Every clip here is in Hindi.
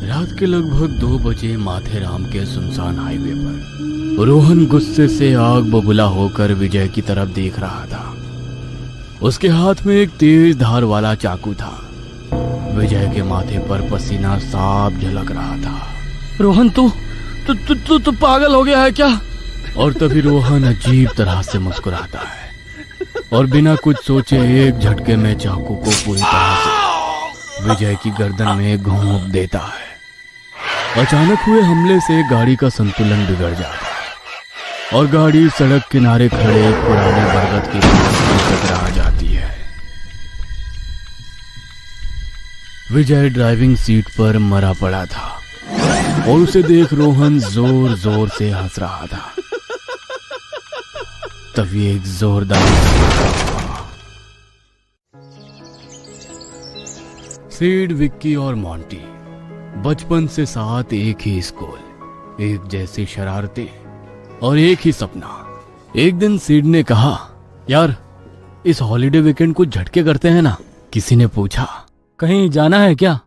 रात के लगभग 2 बजे माथेरान के सुनसान हाईवे पर रोहन गुस्से से आग बबूला होकर विजय की तरफ देख रहा था। उसके हाथ में एक तेज धार वाला चाकू था। विजय के माथे पर पसीना साफ झलक रहा था। रोहन तू पागल हो गया है क्या? और तभी रोहन अजीब तरह से मुस्कुराता है और बिना कुछ सोचे एक झटके में चाकू को पूरी तरह से विजय की गर्दन में घोंप देता है। अचानक हुए हमले से गाड़ी का संतुलन बिगड़ जाता है और गाड़ी सड़क किनारे खड़े पुराने बरगद के पेड़ से टकरा जाती है। विजय ड्राइविंग सीट पर मरा पड़ा था और उसे देख रोहन जोर जोर से हंस रहा था। तभी एक जोरदार सीड, विक्की और मॉन्टी बचपन से साथ एक ही स्कूल, एक जैसी शरारतें और एक ही सपना। एक दिन सीड ने कहा, यार इस हॉलीडे वीकेंड कुछ झटके करते हैं ना? किसी ने पूछा, कहीं जाना है क्या?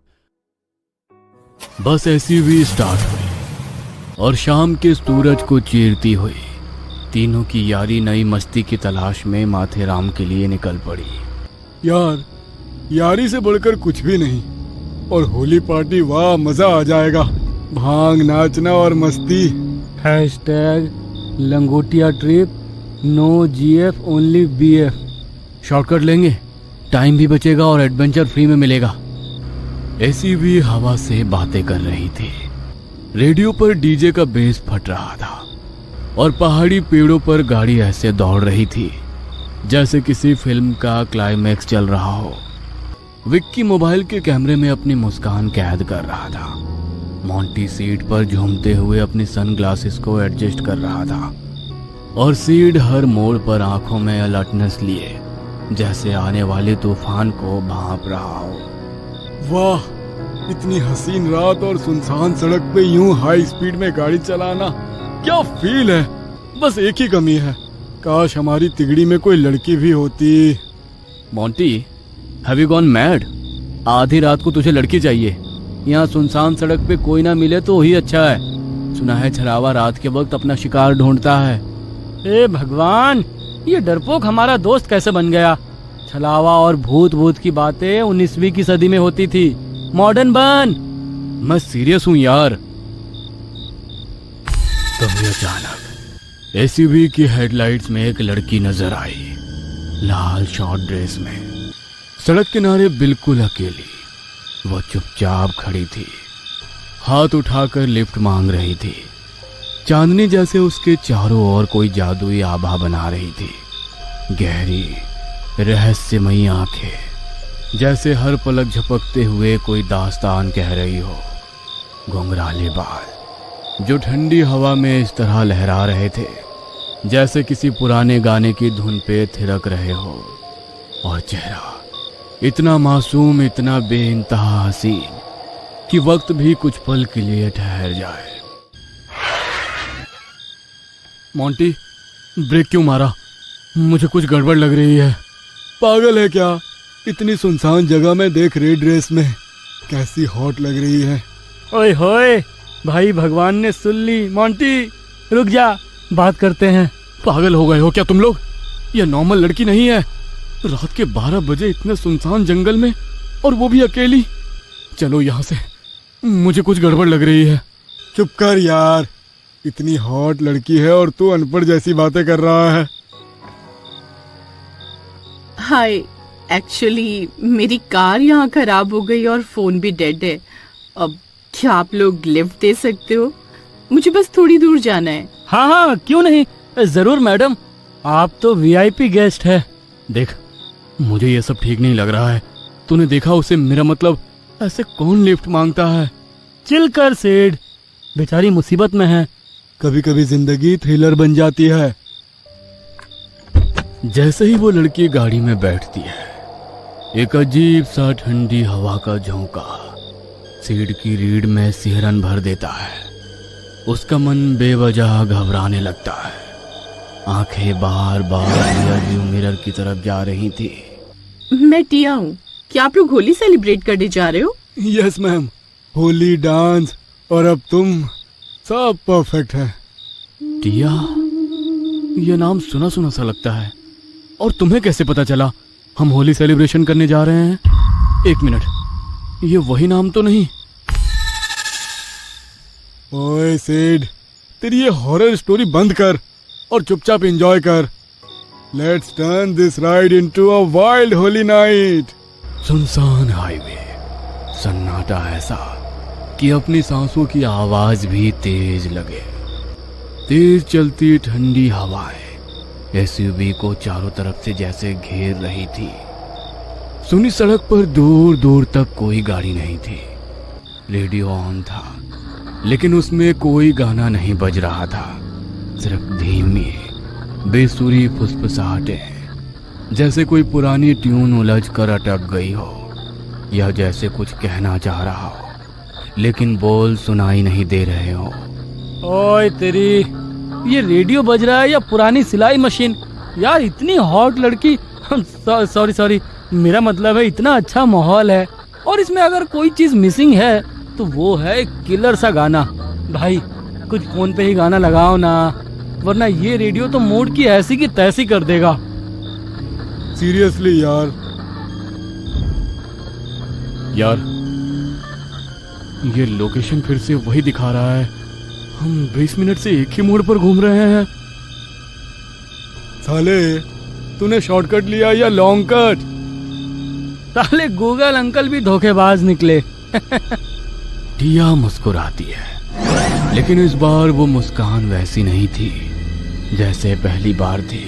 बस ऐसी भी स्टार्ट हुई और शाम के सूरज को चीरती हुई तीनों की यारी नई मस्ती की तलाश में माथेरान के लिए निकल पड़ी। यार यारी से बढ़कर कुछ भी नहीं। और होली पार्टी, वाह मजा आ जाएगा। भांग, नाचना और मस्ती। लंगोटिया trip, no GF only BF. Shortcut लेंगे, टाइम भी बचेगा और एडवेंचर फ्री में मिलेगा। ऐसी भी हवा से बातें कर रही थी। रेडियो पर डीजे का बेस फट रहा था और पहाड़ी पेड़ों पर गाड़ी ऐसे दौड़ रही थी जैसे किसी फिल्म का क्लाइमैक्स चल रहा हो। विक्की मोबाइल के कैमरे में अपनी मुस्कान कैद कर रहा था। मॉन्टी सीट पर झूमते हुए अपनी सनग्लासेस को एडजस्ट कर रहा था और सीड हर मोड़ पर आंखों में अलर्टनेस लिए जैसे आने वाले तूफान को भांप रहा हो। वाह, इतनी हसीन रात और सुनसान सड़क पे यूं हाई स्पीड में गाड़ी चलाना, क्या फील है। बस एक ही कमी है, काश हमारी तिगड़ी में कोई लड़की भी होती। Monty, have you gone mad? आधी रात को तुझे लड़की चाहिए? यहाँ सुनसान सड़क पे कोई ना मिले तो ही अच्छा है। सुना है छलावा रात के वक्त अपना शिकार ढूंढता है। ए भगवान, ये डरपोक हमारा दोस्त कैसे बन गया? छलावा और भूत की बातें 19वीं की सदी में होती थी। मॉडर्न बन। मैं सीरियस हूँ यार। तभी अचानक एसयूवी की हेडलाइट्स में एक लड़की नजर आई, लाल शॉर्ट ड्रेस में, सड़क किनारे बिल्कुल अकेली। वो चुपचाप खड़ी थी, हाथ उठाकर लिफ्ट मांग रही थी। चांदनी जैसे उसके चारों ओर कोई जादुई आभा बना रही थी। गहरी रहस्यमयी आंखें जैसे हर पलक झपकते हुए कोई दास्तान कह रही हो। घुंघराले बाल जो ठंडी हवा में इस तरह लहरा रहे थे जैसे किसी पुराने गाने की धुन पे थिरक रहे हो। और चेहरा इतना मासूम, इतना बेइंतहा हसीन कि वक्त भी कुछ पल के लिए ठहर जाए। मॉन्टी, ब्रेक क्यों मारा? मुझे कुछ गड़बड़ लग रही है। पागल है क्या? इतनी सुनसान जगह में देख, रेड ड्रेस में कैसी हॉट लग रही है। ओए होए, भाई भगवान ने सुन ली। मॉन्टी रुक जा, बात करते हैं। पागल हो गए हो क्या तुम लोग? यह नॉर्मल लड़की नहीं है। रात के 12 बजे इतने सुनसान जंगल में, और वो भी अकेली। चलो यहाँ से, मुझे कुछ गड़बड़ लग रही है। चुप कर यार, इतनी हॉट लड़की है और तू अनपढ़ जैसी बातें कर रहा है। हाय, एक्चुअली मेरी कार यहाँ खराब हो गई और फोन भी डेड है। अब क्या आप लोग लिफ्ट दे सकते हो? मुझे बस थोड़ी दूर जाना है। हाँ, क्यों नहीं, जरूर मैडम, आप तो वीआईपी गेस्ट है। देख, मुझे ये सब ठीक नहीं लग रहा है। तूने देखा उसे? मेरा मतलब, ऐसे कौन लिफ्ट मांगता है? चिल कर सेठ, बेचारी मुसीबत में है। कभी कभी जिंदगी थ्रिलर बन जाती है। जैसे ही वो लड़की गाड़ी में बैठती है, एक अजीब सा ठंडी हवा का झोंका सीट की रीढ़ में सिहरन भर देता है। उसका मन बेवजह घबराने लगता है। आंखें बार बार रियरव्यू मिरर की तरफ जा रही थी। मैं टिया हूँ। क्या आप लोग होली सेलिब्रेट करने जा रहे हो? यस मैम, होली डांस और अब तुम, सब परफेक्ट है। टिया, ये नाम सुना सुना सा लगता है। और तुम्हें कैसे पता चला हम होली सेलिब्रेशन करने जा रहे हैं? एक मिनट, ये वही नाम तो नहीं? ओए सेड, तेरी ये हॉरर स्टोरी बंद कर और चुपचाप एंजॉय कर। Let's turn this ride into a wild Holi night. सुनसान हाईवे, सन्नाटा ऐसा कि अपनी सांसों की आवाज भी तेज लगे। तेज चलती ठंडी हवाएं एसयूवी को चारों तरफ से जैसे घेर रही थी। सुनी सड़क पर दूर दूर तक कोई गाड़ी नहीं थी। रेडियो ऑन था, लेकिन उसमें कोई गाना नहीं बज रहा था। सिर्फ धीमी बेसुरी फुसफुसाहटें, जैसे कोई पुरानी ट्यून उलझ कर अटक गई हो, या जैसे कुछ कहना चाह रहा हो लेकिन बोल सुनाई नहीं दे रहे हो। ओए तेरी, ये रेडियो बज रहा है या पुरानी सिलाई मशीन? यार इतनी हॉट लड़की, सॉरी, मेरा मतलब है इतना अच्छा माहौल है, और इसमें अगर कोई चीज मिसिंग है तो वो है किलर सा गाना। भाई कुछ फोन पे ही गाना लगाओ ना, वरना ये रेडियो तो मूड की ऐसी की तैसी कर देगा। सीरियसली यार, ये लोकेशन फिर से वही दिखा रहा है। हम 20 मिनट से एक ही मोड़ पर घूम रहे हैं। साले, तूने शॉर्टकट लिया या लॉन्ग कट? साले गूगल अंकल भी धोखेबाज निकले। टिया मुस्कुराती है, लेकिन इस बार वो मुस्कान वैसी नहीं थी जैसे पहली बार थी।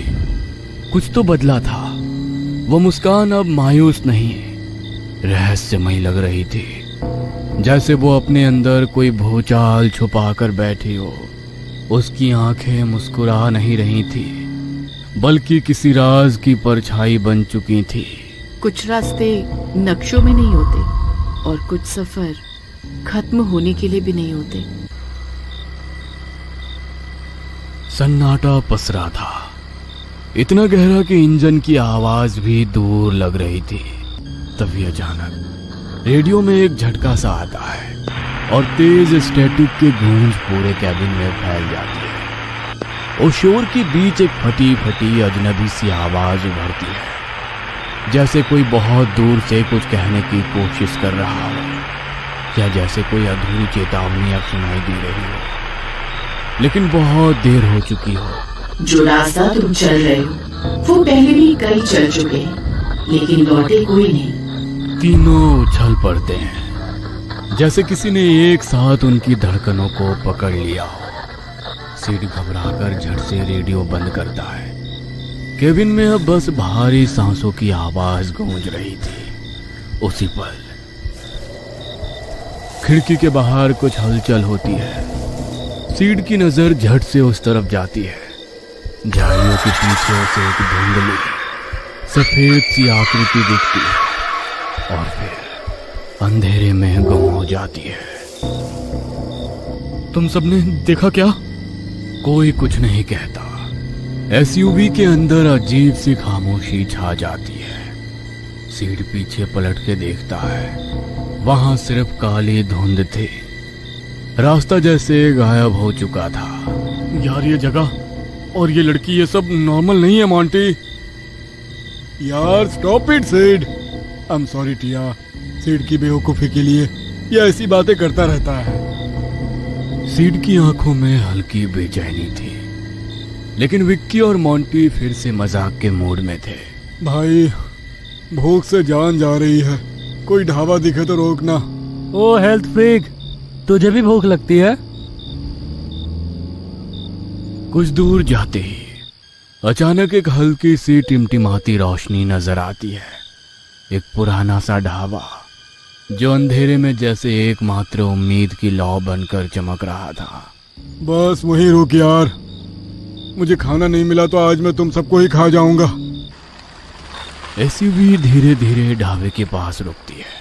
कुछ तो बदला था। वो मुस्कान अब मायूस नहीं, रहस्यमयी लग रही थी, जैसे वो अपने अंदर कोई भूचाल छुपा कर बैठी हो। उसकी आंखें मुस्कुरा नहीं रही थी, बल्कि किसी राज की परछाई बन चुकी थी। कुछ रास्ते नक्शों में नहीं होते और कुछ सफर खत्म होने के लिए भी नहीं होते। सन्नाटा पसरा था, इतना गहरा कि इंजन की आवाज भी दूर लग रही थी। तभी अचानक रेडियो में एक झटका सा आता है और तेज स्टैटिक की गूंज पूरे कैबिन में फैल जाती है। और शोर के बीच एक फटी फटी अजनबी सी आवाज उभरती है, जैसे कोई बहुत दूर से कुछ कहने की कोशिश कर रहा हो, या जैसे कोई अधूरी चेतावनी अब सुनाई दे रही हो, लेकिन बहुत देर हो चुकी हो। जो रास्ता तुम चल रहे हो वो पहले भी कई चल चुके हैं, लेकिन लौटे कोई नहीं। तीनों उछल पड़ते हैं, जैसे किसी ने एक साथ उनकी धड़कनों को पकड़ लिया हो। सीट घबराकर झट से रेडियो बंद करता है। केबिन में अब बस भारी सांसों की आवाज गूंज रही थी। उसी पल खिड़की के बाहर कुछ हलचल होती है। सीट की नजर झट से उस तरफ जाती है। झाड़ियों के पीछे से एक धुंधली सफेद सी आकृति दिखती है और फिर अंधेरे में गुम हो जाती है। तुम सबने देखा क्या? कोई कुछ नहीं कहता। एसयूवी के अंदर अजीब सी खामोशी छा जाती है। सीट पीछे पलट के देखता है, वहां सिर्फ काली धुंध थी। रास्ता जैसे गायब हो चुका था। यार ये जगह और ये लड़की, ये सब नॉर्मल नहीं है मॉन्टी। यार stop it Sid. I am sorry Tia, Sid की बेवकूफी के लिए ये ऐसी बातें करता रहता है। सीड की आंखों में हल्की बेचैनी थी, लेकिन विक्की और मॉन्टी फिर से मजाक के मूड में थे। भाई भूख से जान जा रही है, कोई ढाबा दिखे तो रोकना। ओ हेल्थ फ्रीक, तुझे भी भूख लगती है? कुछ दूर जाते ही अचानक एक हल्की सी टिमटिमाती रोशनी नजर आती है। एक पुराना सा ढाबा जो अंधेरे में जैसे एकमात्र उम्मीद की लौ बनकर चमक रहा था। बस वहीं रुक यार, मुझे खाना नहीं मिला तो आज मैं तुम सबको ही खा जाऊंगा। एसयूवी धीरे धीरे ढाबे के पास रुकती है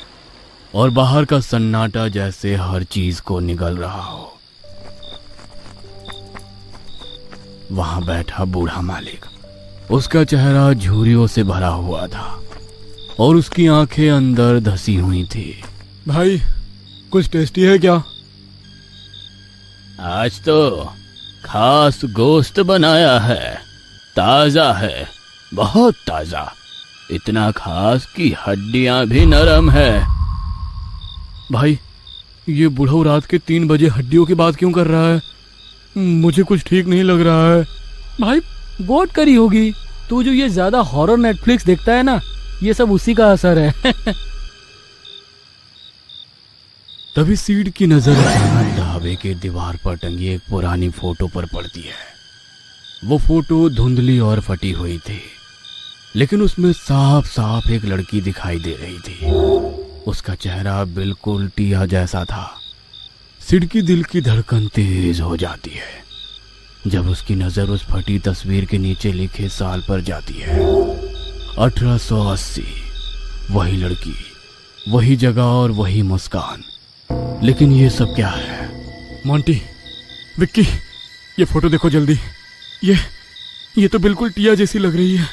और बाहर का सन्नाटा जैसे हर चीज को निगल रहा हो। वहां बैठा बूढ़ा मालिक, उसका चेहरा झुर्रियों से भरा हुआ था और उसकी आंखें अंदर धसी हुई थी। भाई कुछ टेस्टी है क्या? आज तो खास गोश्त बनाया है, ताजा है, बहुत ताजा, इतना खास कि हड्डियां भी नरम है। भाई ये बुढ़ऊ रात के 3 बजे हड्डियों की बात क्यों कर रहा है? मुझे कुछ ठीक नहीं लग रहा है। भाई गोट करी होगी। तू जो ये ज्यादा हॉरर नेटफ्लिक्स देखता है ना, ये सब उसी का असर है। तभी सीड की नजर अचानक ढाबे के दीवार पर टंगी एक पुरानी फोटो पर पड़ती है। वो फोटो धुंधली और फटी हुई थी, लेकिन उसमें साफ साफ एक लड़की दिखाई दे रही थी। उसका चेहरा बिल्कुल टिया जैसा था। सीड की दिल की धड़कन तेज हो जाती है जब उसकी नजर उस फटी तस्वीर के नीचे लिखे साल पर जाती है। 1880। वही लड़की, वही जगह और वही मुस्कान। लेकिन ये सब क्या है? मोंटी, विक्की, ये फोटो देखो जल्दी। ये तो बिल्कुल टिया जैसी लग रही है।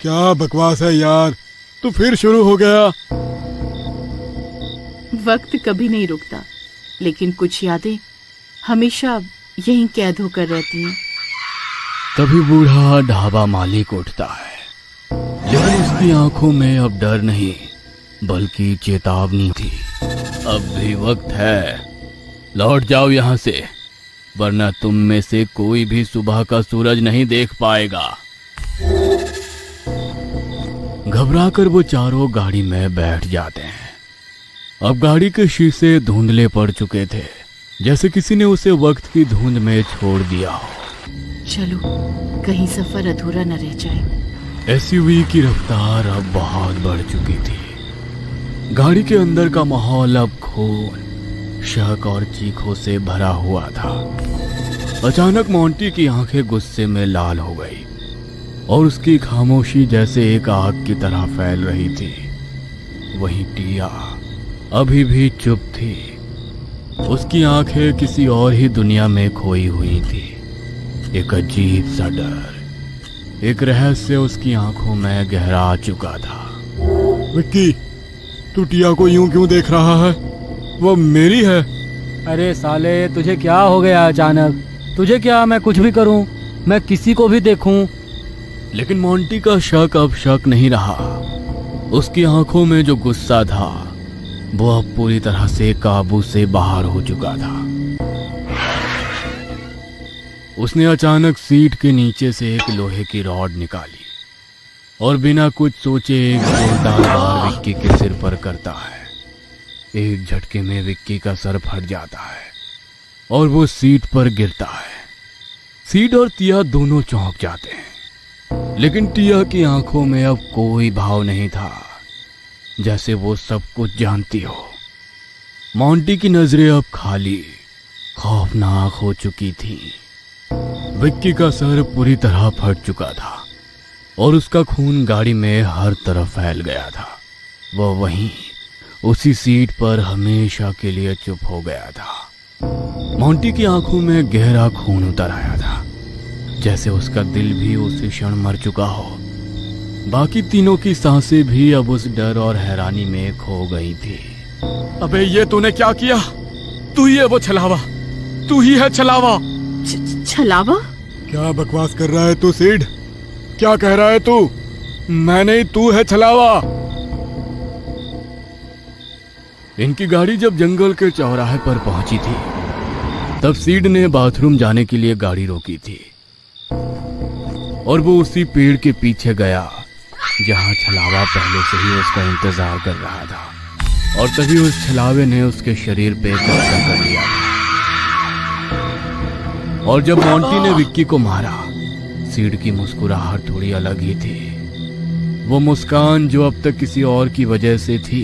क्या बकवास है यार, तू फिर शुरू हो गया। वक्त कभी नहीं रुकता, लेकिन कुछ यादें हमेशा यहीं कैद होकर रहती हैं। तभी बूढ़ा ढाबा मालिक उठता है, लेकिन उसकी आंखों में अब डर नहीं बल्कि चेतावनी थी। अब भी वक्त है, लौट जाओ यहां से, वरना तुम में से कोई भी सुबह का सूरज नहीं देख पाएगा। घबराकर वो चारों गाड़ी में बैठ जाते हैं। अब गाड़ी के शीशे धुंधले पड़ चुके थे, जैसे किसी ने उसे वक्त की धुंध में छोड़ दिया हो। चलो, कहीं सफर अधूरा न रह जाए। एसयूवी की रफ्तार अब बहुत बढ़ चुकी थी। गाड़ी के अंदर का माहौल अब खून, शक और चीखों से भरा हुआ था। अचानक मोंटी की आंखें गुस्से में लाल हो गई और उसकी खामोशी जैसे एक आग की तरह फैल रही थी। वहीं टिया अभी भी चुप थी। उसकी आंखें किसी और ही दुनिया में खोई हुई थी। एक अजीब सा डर, एक रहस्य उसकी आंखों में गहरा चुका था। विक्की, तू टिया को यूं क्यों देख रहा है? वो मेरी है। अरे साले, तुझे क्या हो गया अचानक? तुझे क्या मैं कुछ भी करूं, मैं किसी को भी देखूं? लेकिन मोंटी का शक अब शक नहीं रहा। उसकी आंखों में जो गुस्सा था वो अब पूरी तरह से काबू से बाहर हो चुका था। उसने अचानक सीट के नीचे से एक लोहे की रॉड निकाली और बिना कुछ सोचे एक जोरदार वार विक्की के सिर पर करता है। एक झटके में विक्की का सर फट जाता है और वो सीट पर गिरता है। सीट और टिया दोनों चौंक जाते हैं, लेकिन टिया की आंखों में अब कोई भाव नहीं था, जैसे वो सब कुछ जानती हो। मोंटी की नजरें अब खाली, खौफनाक हो चुकी थी। विक्की का सर पूरी तरह फट चुका था और उसका खून गाड़ी में हर तरफ फैल गया था। वह वहीं उसी सीट पर हमेशा के लिए चुप हो गया था। मोंटी की आंखों में गहरा खून उतर आया था, जैसे उसका दिल भी उसी क्षण मर चुका हो। बाकी तीनों की सांसें भी अब उस डर और हैरानी में खो गई थी। अबे ये तूने क्या किया? तू ही है वो छलावा, तू ही है छलावा। छलावा? क्या बकवास कर रहा है तू सीड? क्या कह रहा है तू? मैं नहीं, तू है छलावा। इनकी गाड़ी जब जंगल के चौराहे पर पहुंची थी, तब सीड ने बाथरूम जाने के लिए गाड़ी रोकी थी और वो उसी पेड़ के पीछे गया जहां छलावा पहले से ही उसका इंतजार कर रहा था। और तभी उस छलावे ने उसके शरीर पे कब्जा कर लिया था। और जब मोंटी ने विक्की को मारा, सीड की मुस्कुराहट थोड़ी अलग ही थी। वो मुस्कान जो अब तक किसी और की वजह से थी।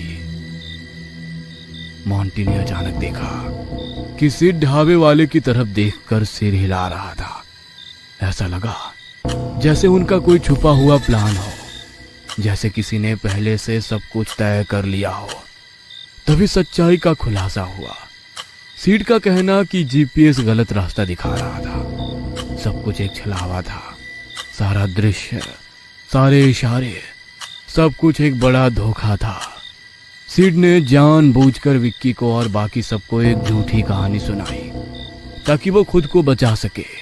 मोंटी ने अचानक देखा कि सीड ढाबे वाले की तरफ देखकर सिर हिला रहा था। ऐसा लगा जैसे उनका कोई छुपा हुआ प्लान हो, जैसे किसी ने पहले से सब कुछ तय कर लिया हो। तभी सच्चाई का खुलासा हुआ। सीड का कहना कि जीपीएस गलत रास्ता दिखा रहा था। सब कुछ एक छलावा था। सारा दृश्य, सारे इशारे, सब कुछ एक बड़ा धोखा था। सिड ने जानबूझकर विक्की को और बाकी सबको एक झूठी कहानी सुनाई ताकि वो खुद को बचा सके।